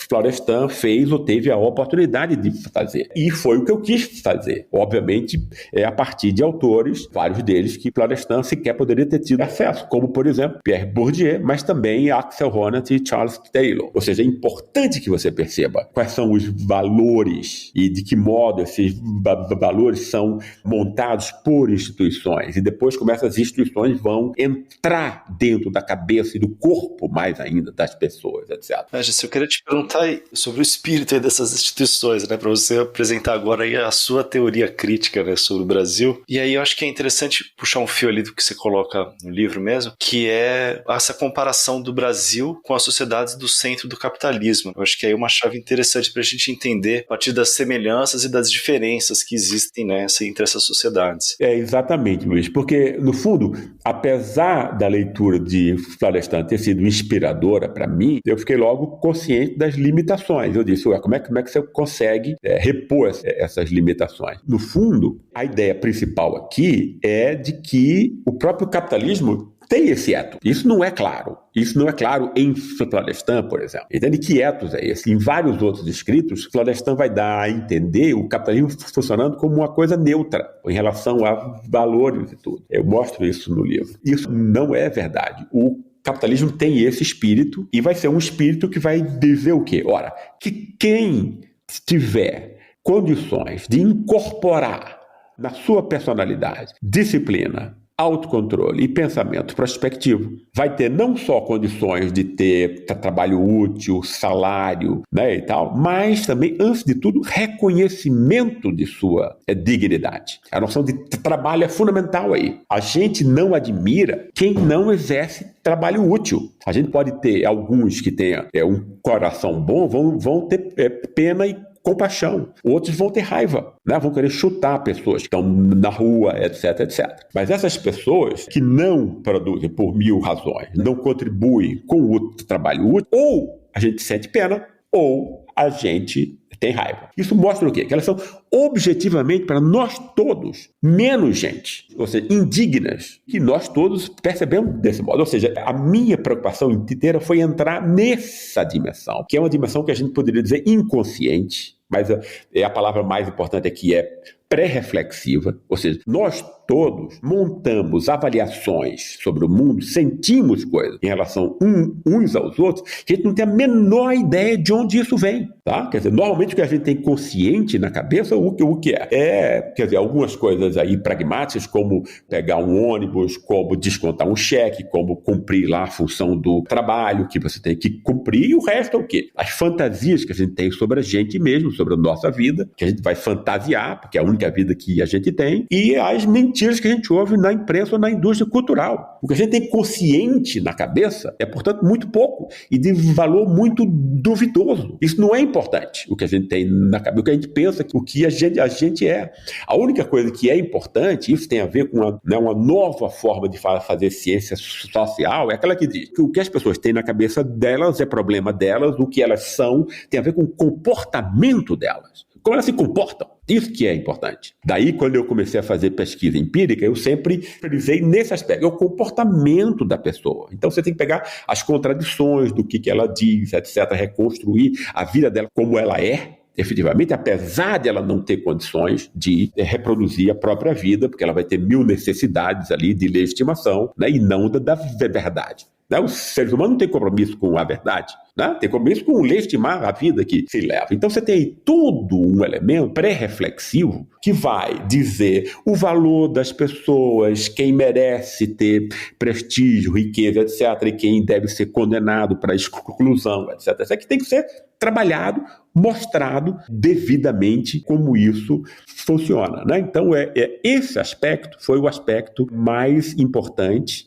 Florestan fez ou teve a oportunidade de fazer. E foi o que eu quis fazer. Obviamente, a partir de autores, vários deles que Florestan sequer poderia ter tido acesso, como, por exemplo, Pierre Bourdieu, mas também Axel Honneth e Charles Taylor. Ou seja, é importante que você perceba quais são os valores e de que modo esses valores são montados por instituições. E depois como essas instituições vão entrar dentro da cabeça e do corpo mais ainda das pessoas, etc. Jesse, eu queria te perguntar sobre o espírito aí dessas instituições, né, para você apresentar agora aí a sua teoria crítica, né, sobre o Brasil. E aí eu acho que é interessante puxar um fio ali do que você coloca no livro mesmo, que é essa comparação do Brasil com as sociedades do centro do capitalismo. Eu acho que é uma chave interessante para a gente entender a partir das semelhanças e das diferenças que existem, né, entre essas sociedades. Exatamente, Luiz, porque no fundo, apesar da leitura de Florestan ter sido inspiradora para mim, eu fiquei logo consciente das limitações. Eu disse, como é que você consegue repor essas limitações? No fundo, a ideia principal aqui é de que o próprio capitalismo tem esse ethos. Isso não é claro. Isso não é claro em Florestan, por exemplo. Entende que ethos é esse? Em vários outros escritos, Florestan vai dar a entender o capitalismo funcionando como uma coisa neutra em relação a valores e tudo. Eu mostro isso no livro. Isso não é verdade. O capitalismo tem esse espírito e vai ser um espírito que vai dizer o quê? Ora, que quem tiver condições de incorporar na sua personalidade disciplina, autocontrole e pensamento prospectivo, vai ter não só condições de ter trabalho útil, salário, né, e tal, mas também, antes de tudo, reconhecimento de sua dignidade. A noção de trabalho é fundamental aí. A gente não admira quem não exerce trabalho útil. A gente pode ter alguns que tenham um coração bom, vão ter pena e compaixão. Outros vão ter raiva, né? Vão querer chutar pessoas que estão na rua, etc, etc. Mas essas pessoas que não produzem por 1000 razões, não contribuem com o trabalho útil, ou a gente sente pena, ou a gente tem raiva. Isso mostra o quê? Que elas são objetivamente, para nós todos, menos gente, ou seja, indignas, que nós todos percebemos desse modo. Ou seja, a minha preocupação inteira foi entrar nessa dimensão, que é uma dimensão que a gente poderia dizer inconsciente, mas a palavra mais importante aqui é pré-reflexiva, ou seja, nós todos montamos avaliações sobre o mundo, sentimos coisas em relação uns aos outros, que a gente não tem a menor ideia de onde isso vem, tá? Quer dizer, normalmente o que a gente tem consciente na cabeça, o que é, quer dizer, algumas coisas aí pragmáticas, como pegar um ônibus, como descontar um cheque, como cumprir lá a função do trabalho que você tem que cumprir, e o resto é o quê? As fantasias que a gente tem sobre a gente mesmo, sobre a nossa vida, que a gente vai fantasiar, porque é a única vida que a gente tem, e as mentiras que a gente ouve na imprensa ou na indústria cultural. O que a gente tem consciente na cabeça é, portanto, muito pouco e de valor muito duvidoso. Isso não é importante, o que a gente tem na cabeça, o que a gente pensa, o que a gente é. A única coisa que é importante, isso tem a ver com uma nova forma de fazer ciência social, é aquela que diz que o que as pessoas têm na cabeça delas é problema delas, o que elas são tem a ver com o comportamento delas. Como elas se comportam. Isso que é importante. Daí, quando eu comecei a fazer pesquisa empírica, eu sempre frisei nesse aspecto, é o comportamento da pessoa. Então, você tem que pegar as contradições do que ela diz, etc., reconstruir a vida dela como ela é, efetivamente, apesar de ela não ter condições de reproduzir a própria vida, porque ela vai ter 1000 necessidades ali de legitimação, né, e não da verdade. Os seres humanos não têm compromisso com a verdade, né? Tem compromisso com legitimar a vida que se leva. Então você tem aí todo um elemento pré-reflexivo que vai dizer o valor das pessoas, quem merece ter prestígio, riqueza, etc., e quem deve ser condenado para exclusão, etc. Isso aqui tem que ser trabalhado, mostrado devidamente como isso funciona, né? Então, esse aspecto foi o aspecto mais importante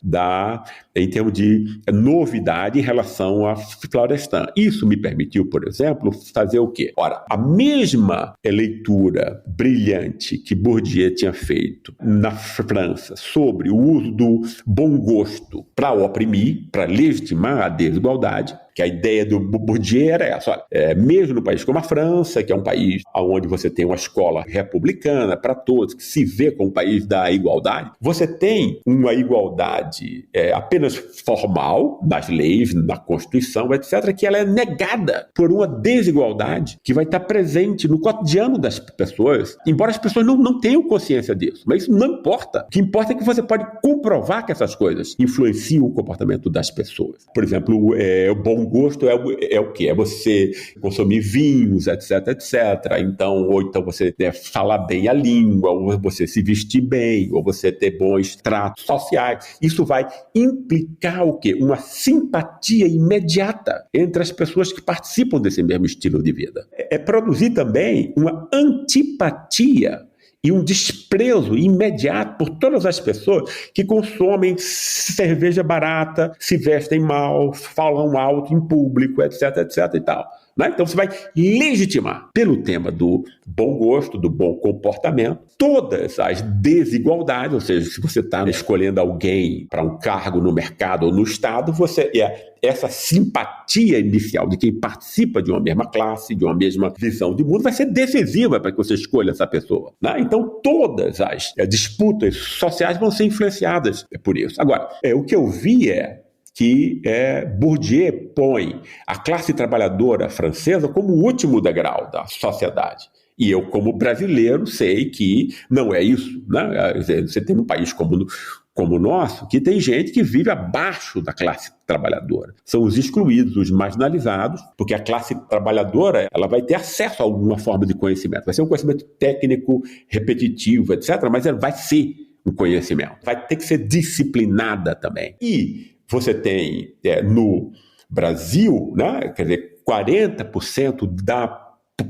em termos de novidade em relação a Florestan. Isso me permitiu, por exemplo, fazer o quê? Ora, a mesma leitura brilhante que Bourdieu tinha feito na França sobre o uso do bom gosto para oprimir, para legitimar a desigualdade, que a ideia do Bourdieu era essa. Olha, mesmo no país como a França, que é um país onde você tem uma escola republicana para todos, que se vê como um país da igualdade, você tem uma igualdade apenas formal, nas leis, na Constituição, etc., que ela é negada por uma desigualdade que vai estar presente no cotidiano das pessoas, embora as pessoas não tenham consciência disso. Mas isso não importa. O que importa é que você pode comprovar que essas coisas influenciam o comportamento das pessoas. Por exemplo, o bom gosto é o quê? É você consumir vinhos, etc, etc. Ou então você falar bem a língua, ou você se vestir bem, ou você ter bons tratos sociais. Isso vai implicar o quê? Uma simpatia imediata entre as pessoas que participam desse mesmo estilo de vida. É produzir também uma antipatia e um desprezo imediato por todas as pessoas que consomem cerveja barata, se vestem mal, falam alto em público, etc, etc e tal. Né? Então você vai legitimar, pelo tema do bom gosto, do bom comportamento, todas as desigualdades, ou seja, se você está escolhendo alguém para um cargo no mercado ou no Estado, essa simpatia inicial de quem participa de uma mesma classe, de uma mesma visão de mundo, vai ser decisiva para que você escolha essa pessoa. Né? Então todas as disputas sociais vão ser influenciadas por isso. Agora, o que eu vi que Bourdieu põe a classe trabalhadora francesa como o último degrau da sociedade. E eu, como brasileiro, sei que não é isso. Né? Você tem um país como o nosso, que tem gente que vive abaixo da classe trabalhadora. São os excluídos, os marginalizados, porque a classe trabalhadora ela vai ter acesso a alguma forma de conhecimento. Vai ser um conhecimento técnico, repetitivo, etc., mas ela vai ser um conhecimento. Vai ter que ser disciplinada também. E você tem no Brasil, né, quer dizer, 40% da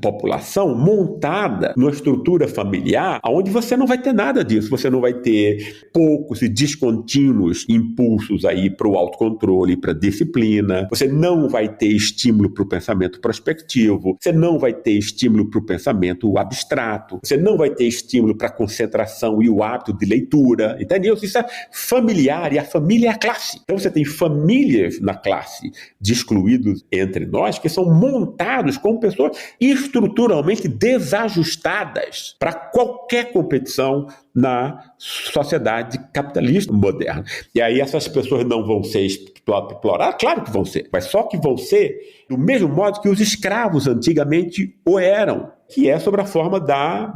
população montada numa estrutura familiar onde você não vai ter nada disso, você não vai ter poucos e descontínuos impulsos aí para o autocontrole, para a disciplina, você não vai ter estímulo para o pensamento prospectivo, você não vai ter estímulo para o pensamento abstrato, você não vai ter estímulo para a concentração e o hábito de leitura, entendeu? Isso é familiar e a família é a classe. Então você tem famílias na classe de excluídos entre nós que são montados como pessoas estruturalmente desajustadas para qualquer competição na sociedade capitalista moderna. E aí essas pessoas não vão ser exploradas? Claro que vão ser, mas só que vão ser do mesmo modo que os escravos antigamente o eram, que é sobre a forma da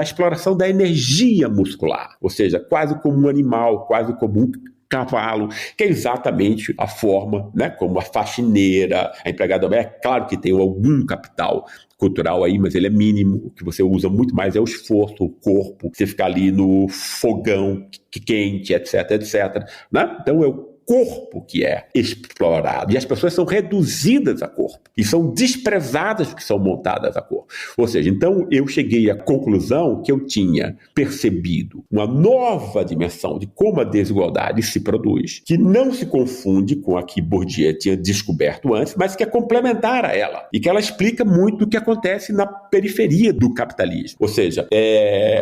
exploração da energia muscular, ou seja, quase como um animal, quase como um cavalo, que é exatamente a forma, né, como a faxineira, a empregada doméstica. É claro que tem algum capital cultural aí, mas ele é mínimo. O que você usa muito mais é o esforço, o corpo, você ficar ali no fogão quente, etc, etc. Né? Então é o corpo que é explorado. E as pessoas são reduzidas a corpo. E são desprezadas porque são montadas a corpo. Ou seja, então eu cheguei à conclusão que eu tinha percebido uma nova dimensão de como a desigualdade se produz, que não se confunde com a que Bourdieu tinha descoberto antes, mas que é complementar a ela. E que ela explica muito o que acontece na periferia do capitalismo. Ou seja,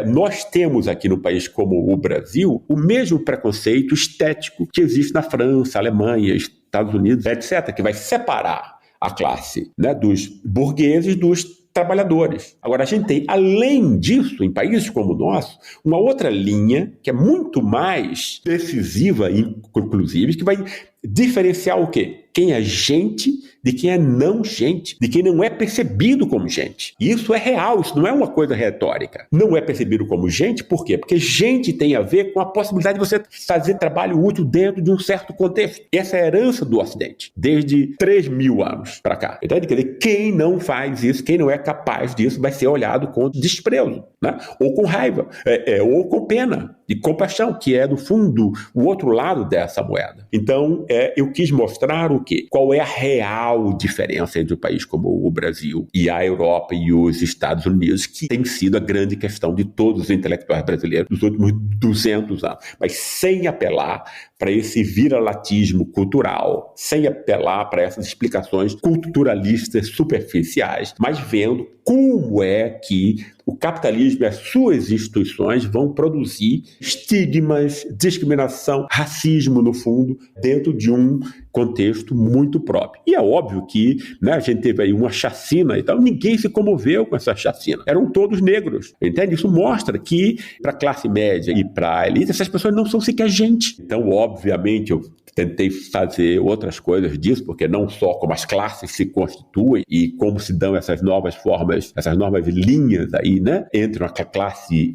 nós temos aqui no país como o Brasil o mesmo preconceito estético que existe na França, Alemanha, Estados Unidos, etc., que vai separar a classe, né, dos burgueses dos trabalhadores. Agora, a gente tem, além disso, em países como o nosso, uma outra linha que é muito mais decisiva, inclusive, que vai diferenciar o quê? Quem é gente de quem é não gente, de quem não é percebido como gente. E isso é real, isso não é uma coisa retórica. Não é percebido como gente, por quê? Porque gente tem a ver com a possibilidade de você fazer trabalho útil dentro de um certo contexto. Essa é a herança do Ocidente, desde 3.000 anos para cá. Entende? Quer dizer, quem não faz isso, quem não é capaz disso, vai ser olhado com desprezo, né? Ou com raiva, ou com pena e compaixão, que é, no fundo, o outro lado dessa moeda. Então, eu quis mostrar o quê? Qual é a real diferença entre um país como o Brasil e a Europa e os Estados Unidos, que tem sido a grande questão de todos os intelectuais brasileiros dos últimos 200 anos, mas sem apelar para esse viralatismo cultural, sem apelar para essas explicações culturalistas superficiais, mas vendo como é que o capitalismo e as suas instituições vão produzir estigmas, discriminação, racismo, no fundo, dentro de um contexto muito próprio. E é óbvio que, né, a gente teve aí uma chacina e tal, ninguém se comoveu com essa chacina. Eram todos negros, entende? Isso mostra que, para a classe média e para a elite, essas pessoas não são sequer gente. Então, obviamente, eu tentei fazer outras coisas disso, porque não só como as classes se constituem e como se dão essas novas formas, essas novas linhas aí, né, entre uma classe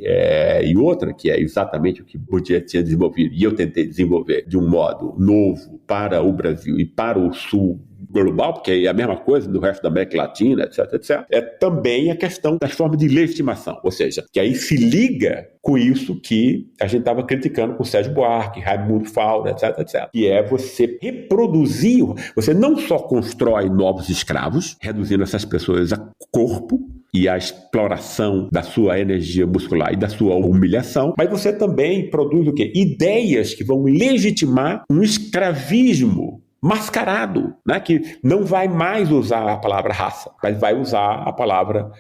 e outra, que é exatamente o que Bourdieu tinha desenvolvido, e eu tentei desenvolver de um modo novo para o Brasil e para o Sul global, porque é a mesma coisa do resto da América Latina, etc, etc. É também a questão das formas de legitimação, ou seja, que aí se liga com isso que a gente estava criticando com Sérgio Buarque, Raimundo Faura, etc, etc. Que é você reproduzir, você não só constrói novos escravos, reduzindo essas pessoas a corpo e a exploração da sua energia muscular e da sua humilhação, mas você também produz o quê? Ideias que vão legitimar um escravismo mascarado, né? Que não vai mais usar a palavra raça, mas vai usar a palavra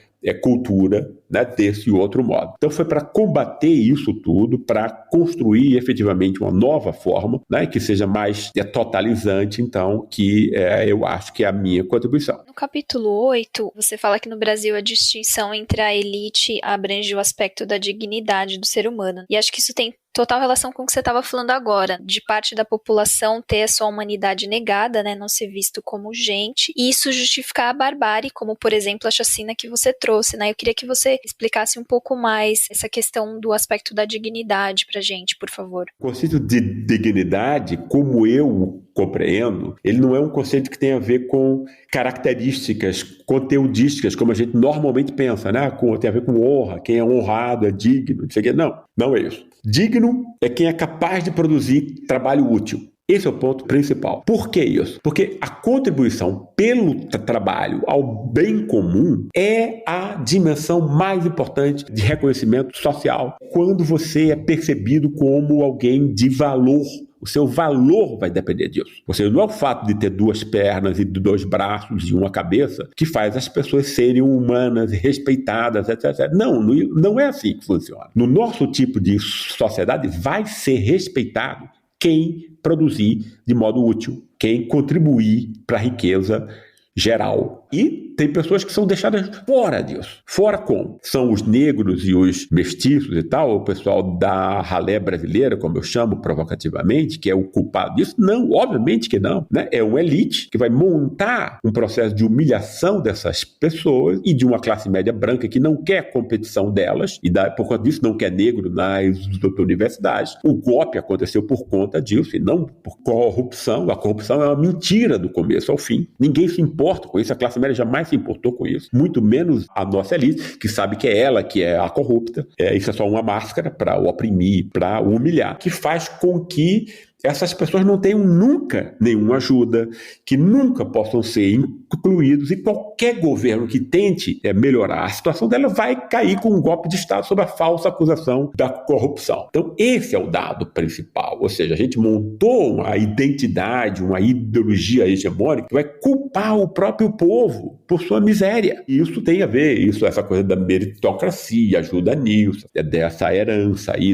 cultura, né? Desse outro modo. Então foi para combater isso tudo, para construir efetivamente uma nova forma, né? Que seja mais totalizante, então, que eu acho que é a minha contribuição. No capítulo 8, você fala que no Brasil a distinção entre a elite abrange o aspecto da dignidade do ser humano. E acho que isso tem total relação com o que você estava falando agora, de parte da população ter a sua humanidade negada, né, não ser visto como gente, e isso justificar a barbárie, como, por exemplo, a chacina que você trouxe, né? Eu queria que você explicasse um pouco mais essa questão do aspecto da dignidade pra gente, por favor. O conceito de dignidade, como eu compreendo, ele não é um conceito que tem a ver com características conteudísticas, como a gente normalmente pensa, né? Tem a ver com honra, quem é honrado é digno, não sei o quê. Não é isso. Digno é quem é capaz de produzir trabalho útil. Esse é o ponto principal. Por que isso? Porque a contribuição pelo trabalho ao bem comum é a dimensão mais importante de reconhecimento social. Quando você é percebido como alguém de valor, o seu valor vai depender disso. Ou seja, não é o fato de ter 2 pernas e 2 braços e uma cabeça que faz as pessoas serem humanas, respeitadas, etc. Não é assim que funciona. No nosso tipo de sociedade, vai ser respeitado quem produzir de modo útil, quem contribuir para a riqueza geral. E tem pessoas que são deixadas fora disso. Fora como? São os negros e os mestiços e tal, o pessoal da ralé brasileira, como eu chamo provocativamente, que é o culpado disso? Não, obviamente que não, né? É uma elite que vai montar um processo de humilhação dessas pessoas e de uma classe média branca que não quer competição delas e por conta disso não quer negro nas universidades. O golpe aconteceu por conta disso e não por corrupção. A corrupção é uma mentira do começo ao fim. Ninguém se importa com isso, a classe média jamais se importou com isso, muito menos a nossa elite, que sabe que é ela que é a corrupta. Isso é só uma máscara para o oprimir, para o humilhar, que faz com que essas pessoas não tenham nunca nenhuma ajuda, que nunca possam ser incluídos, e qualquer governo que tente melhorar a situação dela vai cair com um golpe de Estado sob a falsa acusação da corrupção. Então esse é o dado principal, ou seja, a gente montou uma identidade, uma ideologia hegemônica que vai culpar o próprio povo por sua miséria. E isso tem a ver, essa coisa da meritocracia ajuda nisso, dessa herança aí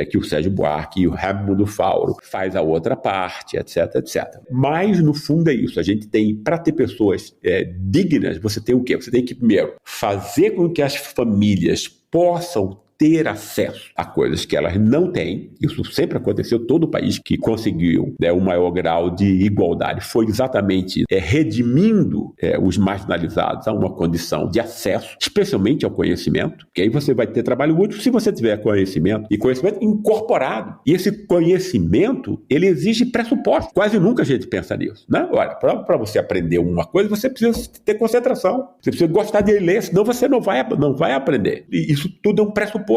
que o Sérgio Buarque e o Raimundo Fauro faz a outra parte, etc, etc. Mas, no fundo, é isso. A gente tem, para ter pessoas dignas, você tem o quê? Você tem que, primeiro, fazer com que as famílias possam ter acesso a coisas que elas não têm. Isso sempre aconteceu, todo o país que conseguiu o maior grau de igualdade foi exatamente redimindo os marginalizados a uma condição de acesso, especialmente ao conhecimento, que aí você vai ter trabalho útil se você tiver conhecimento, e conhecimento incorporado. E esse conhecimento, ele exige pressuposto. Quase nunca a gente pensa nisso, né? Olha, para você aprender uma coisa, você precisa ter concentração, você precisa gostar de ler, senão você não vai aprender. E isso tudo é um pressuposto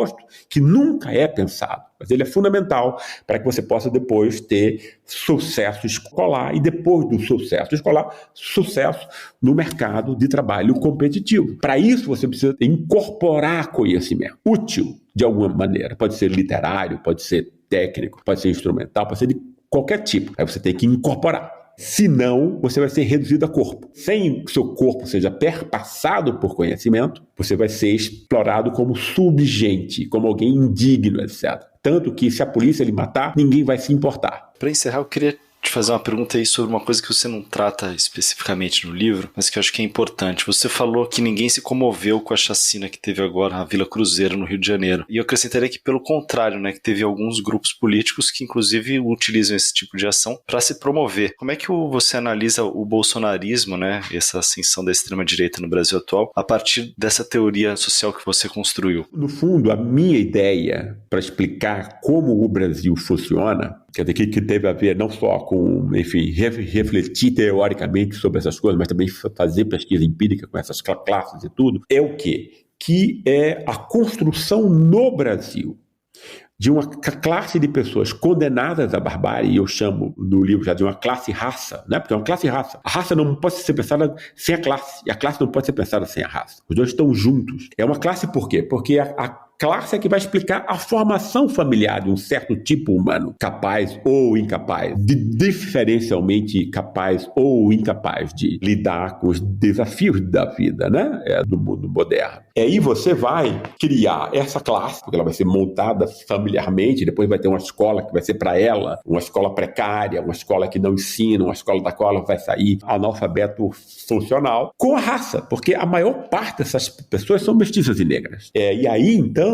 que nunca é pensado, mas ele é fundamental para que você possa depois ter sucesso escolar e, depois do sucesso escolar, sucesso no mercado de trabalho competitivo. Para isso, você precisa incorporar conhecimento útil de alguma maneira. Pode ser literário, pode ser técnico, pode ser instrumental, pode ser de qualquer tipo. Aí você tem que incorporar. Senão, você vai ser reduzido a corpo. Sem que seu corpo seja perpassado por conhecimento, você vai ser explorado como subgente, como alguém indigno, etc. Tanto que, se a polícia lhe matar, ninguém vai se importar. Para encerrar, eu queria te fazer uma pergunta aí sobre uma coisa que você não trata especificamente no livro, mas que eu acho que é importante. Você falou que ninguém se comoveu com a chacina que teve agora na Vila Cruzeiro, no Rio de Janeiro. E eu acrescentaria que, pelo contrário, né, que teve alguns grupos políticos que, inclusive, utilizam esse tipo de ação para se promover. Como é que você analisa o bolsonarismo, né, essa ascensão da extrema-direita no Brasil atual, a partir dessa teoria social que você construiu? No fundo, a minha ideia para explicar como o Brasil funciona, quer dizer, que teve a ver não só com, enfim, refletir teoricamente sobre essas coisas, mas também fazer pesquisa empírica com essas classes e tudo, é o quê? Que é a construção no Brasil de uma classe de pessoas condenadas à barbárie, e eu chamo no livro já de uma classe-raça, né? Porque é uma classe-raça. A raça não pode ser pensada sem a classe, e a classe não pode ser pensada sem a raça. Os dois estão juntos. É uma classe por quê? Porque a classe é que vai explicar a formação familiar de um certo tipo humano, capaz ou incapaz, diferencialmente capaz ou incapaz de lidar com os desafios da vida, né? Do mundo moderno. E aí você vai criar essa classe, porque ela vai ser montada familiarmente, depois vai ter uma escola que vai ser para ela, uma escola precária, uma escola que não ensina, uma escola da qual ela vai sair analfabeto funcional, com a raça, porque a maior parte dessas pessoas são mestiças e negras. E aí, então,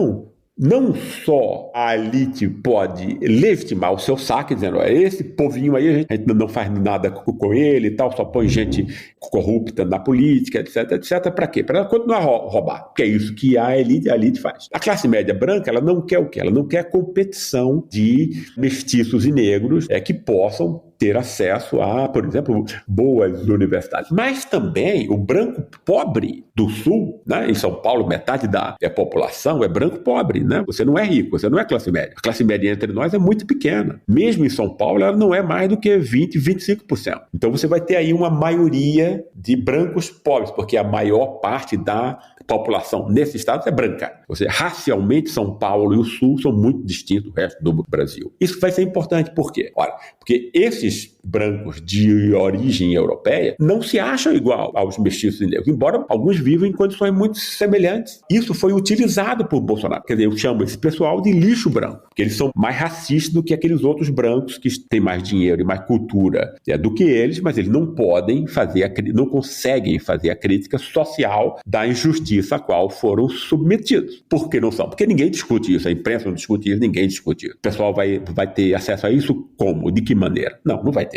não só a elite pode legitimar o seu saque, dizendo, esse povinho aí, a gente não faz nada com ele e tal, só põe gente corrupta na política, etc, etc. Para quê? Para continuar a roubar. Porque é isso que a elite faz. A classe média branca, ela não quer o quê? Ela não quer competição de mestiços e negros que possam ter acesso a, por exemplo, boas universidades. Mas também o branco pobre do Sul, né? Em São Paulo, metade da população é branco pobre, né? Você não é rico, você não é classe média. A classe média entre nós é muito pequena. Mesmo em São Paulo, ela não é mais do que 20, 25%. Então você vai ter aí uma maioria de brancos pobres, porque a maior parte da população nesse estado é branca. Ou seja, racialmente São Paulo e o Sul são muito distintos do resto do Brasil. Isso vai ser importante, por quê? Olha, porque esses brancos de origem europeia não se acham igual aos mestiços e negros, embora alguns vivam em condições muito semelhantes. Isso foi utilizado por Bolsonaro. Quer dizer, eu chamo esse pessoal de lixo branco, porque eles são mais racistas do que aqueles outros brancos que têm mais dinheiro e mais cultura do que eles, mas eles não podem fazer, não conseguem fazer a crítica social da injustiça a qual foram submetidos. Por que não são? Porque ninguém discute isso, a imprensa não discute isso, ninguém discute isso. O pessoal vai ter acesso a isso como? De que maneira? Não vai ter.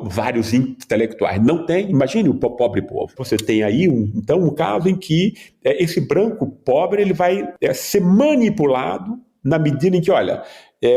Vários intelectuais não tem. Imagine o pobre povo. Você tem aí um caso em que esse branco pobre ele vai ser manipulado na medida em que, olha,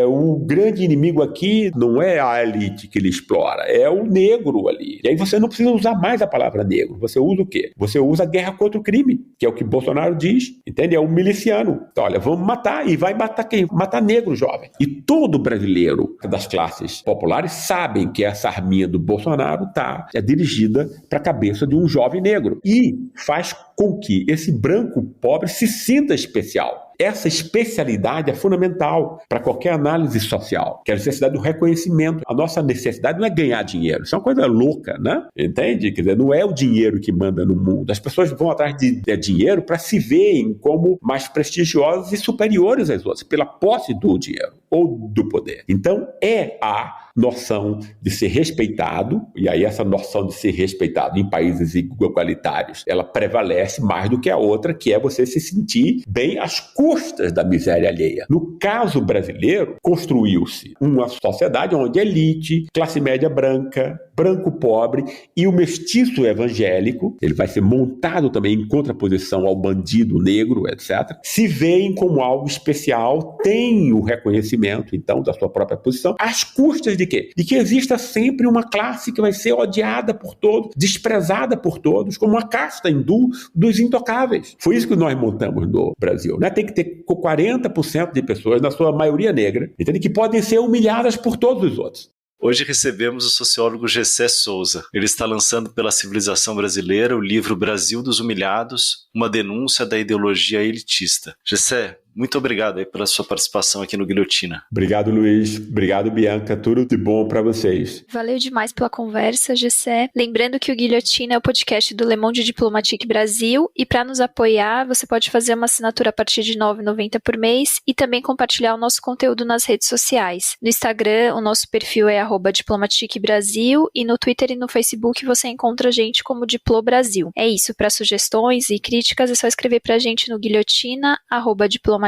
o grande inimigo aqui não é a elite que ele explora, é o negro ali. E aí você não precisa usar mais a palavra negro. Você usa o quê? Você usa a guerra contra o crime, que é o que Bolsonaro diz, entende? É o miliciano. Então, olha, vamos matar. E vai matar quem? Matar negro, jovem. E todo brasileiro das classes populares sabem que essa arminha do Bolsonaro é dirigida para a cabeça de um jovem negro. E faz com que esse branco pobre se sinta especial. Essa especialidade é fundamental para qualquer análise social, que é a necessidade do reconhecimento. A nossa necessidade não é ganhar dinheiro, isso é uma coisa louca, né? Entende? Quer dizer, não é o dinheiro que manda no mundo. As pessoas vão atrás de dinheiro para se verem como mais prestigiosas e superiores às outras, pela posse do dinheiro ou do poder. Então, é a noção de ser respeitado, e aí essa noção de ser respeitado em países igualitários, ela prevalece mais do que a outra, que é você se sentir bem às custas da miséria alheia. No caso brasileiro, construiu-se uma sociedade onde a elite, classe média branca, branco pobre e o mestiço evangélico, ele vai ser montado também em contraposição ao bandido negro, etc., se veem como algo especial, tem o reconhecimento, então, da sua própria posição, às custas de quê? De que exista sempre uma classe que vai ser odiada por todos, desprezada por todos, como uma casta hindu dos intocáveis. Foi isso que nós montamos no Brasil, né? Tem que ter 40% de pessoas, na sua maioria negra, entende? Que podem ser humilhadas por todos os outros. Hoje recebemos o sociólogo Gessé Souza. Ele está lançando pela Civilização Brasileira o livro Brasil dos Humilhados, uma denúncia da ideologia elitista. Gessé, muito obrigado aí pela sua participação aqui no Guilhotina. Obrigado, Luiz. Obrigado, Bianca. Tudo de bom para vocês. Valeu demais pela conversa, Gessé. Lembrando que o Guilhotina é o podcast do Le Monde Diplomatique Brasil e para nos apoiar, você pode fazer uma assinatura a partir de R$ 9,90 por mês e também compartilhar o nosso conteúdo nas redes sociais. No Instagram, o nosso perfil é @diplomatiquebrasil e no Twitter e no Facebook você encontra a gente como Diplo Brasil. É isso, para sugestões e críticas é só escrever pra gente no guilhotina@diplomatique.org.br.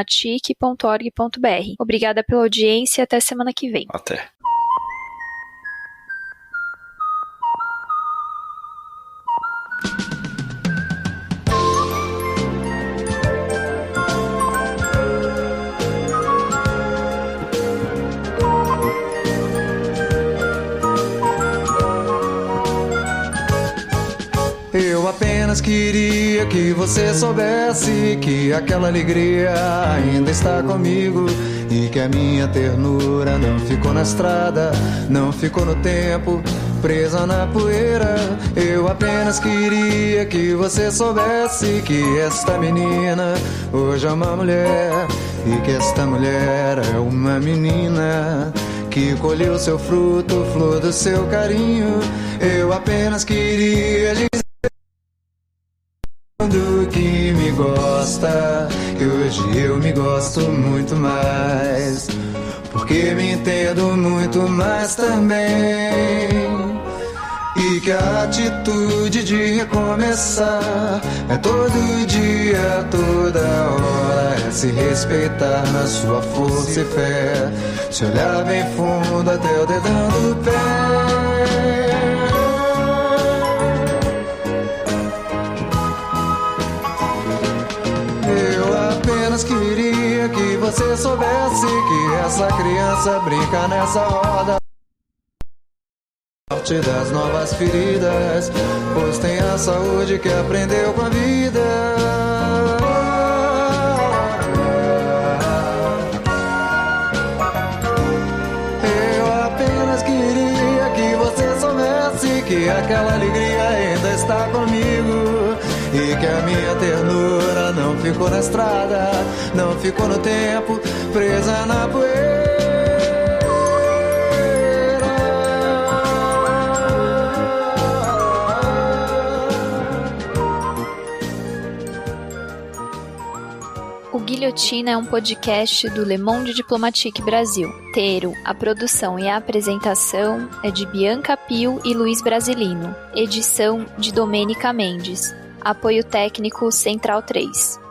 Obrigada pela audiência e até semana que vem. Até. Eu apenas queria que você soubesse que aquela alegria ainda está comigo e que a minha ternura não ficou na estrada, não ficou no tempo, presa na poeira. Eu apenas queria que você soubesse que esta menina hoje é uma mulher e que esta mulher é uma menina que colheu seu fruto, flor do seu carinho. Eu apenas queria dizer que me gosta, que hoje eu me gosto muito mais, porque me entendo muito mais também. E que a atitude de recomeçar é todo dia, toda hora, é se respeitar na sua força e fé, se olhar bem fundo até o dedão do pé. Queria que você soubesse que essa criança brinca nessa roda. sorte das novas feridas, pois tem a saúde que aprendeu com a vida. Eu apenas queria que você soubesse que aquela alegria ainda está comigo e que a minha ternura não ficou na estrada, não ficou no tempo, presa na poeira. O Guilhotina é um podcast do Le Monde Diplomatique Brasil. A produção e a apresentação é de Bianca Pio e Luiz Brasilino. Edição de Domênica Mendes. Apoio técnico Central 3.